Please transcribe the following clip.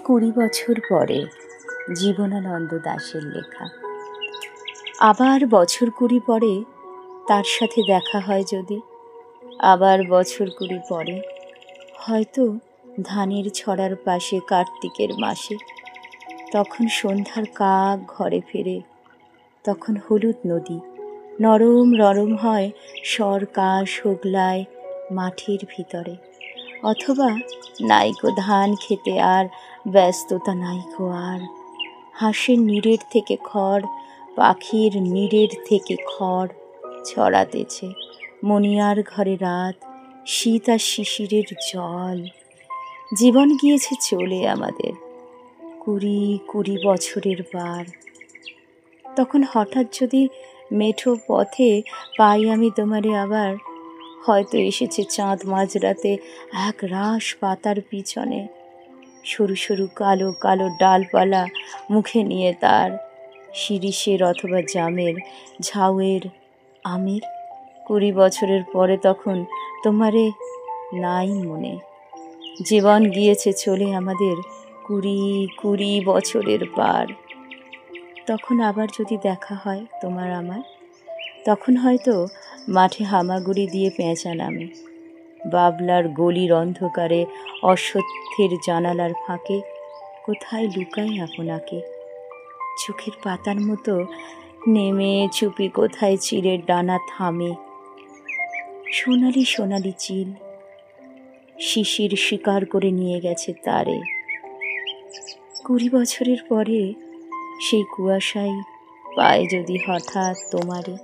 20 বছর পরে জীবনানন্দ দাশের লেখা। আবার বছর 20 পরে তার সাথে দেখা হয় যদি, আবার বছর 20 পরে হয়তো ধানের ছড়ার পাশে কার্তিকের মাসে, তখন সন্ধ্যার কাক ঘরে ফেরে, তখন হলুদ নদী নরম নরম হয় সরকাশ হোগলায় মাঠের ভিতরে, অথবা নাইকো ধান খেতে আর ব্যস্ততা নাইকো আর, হাঁসের নীড়ের থেকে খড়, পাখির নীড়ের থেকে খড় ছড়াতেছে, মণিয়ার ঘরে রাত, শীত আর শিশিরের জল। জীবন গিয়েছে চলে আমাদের 20 বছরের বার। তখন হঠাৎ যদি মেঠো পথে পাই আমি তোমারে আবার, হয়তো এসেছে চাঁদ মাঝরাতে এক রাশ পাতার পিছনে, সরু সরু কালো কালো ডালপালা মুখে নিয়ে তার, শিরীষের অথবা জামের, ঝাউয়ের, আমের। 20 বছরের পরে তখন তোমারে নাই মনে। জীবন গিয়েছে চলে আমাদের 20 বছরের পার। তখন আবার যদি দেখা হয় তোমার আমার, তখন হয়তো মাঠে হামাগুড়ি দিয়ে পেঁচা নামে, বাবলার গলির অন্ধকারে অশ্বত্থের জানালার ফাঁকে কোথায় লুকাই আপনাকে, চোখের পাতার মতো নেমে চুপি কোথায় চিলের ডানা থামে, সোনালি সোনালি চিল শিশির শিকার করে নিয়ে গেছে তারে। 20 বছরের পরে সেই কুয়াশায় পায় যদি হঠাৎ তোমারে।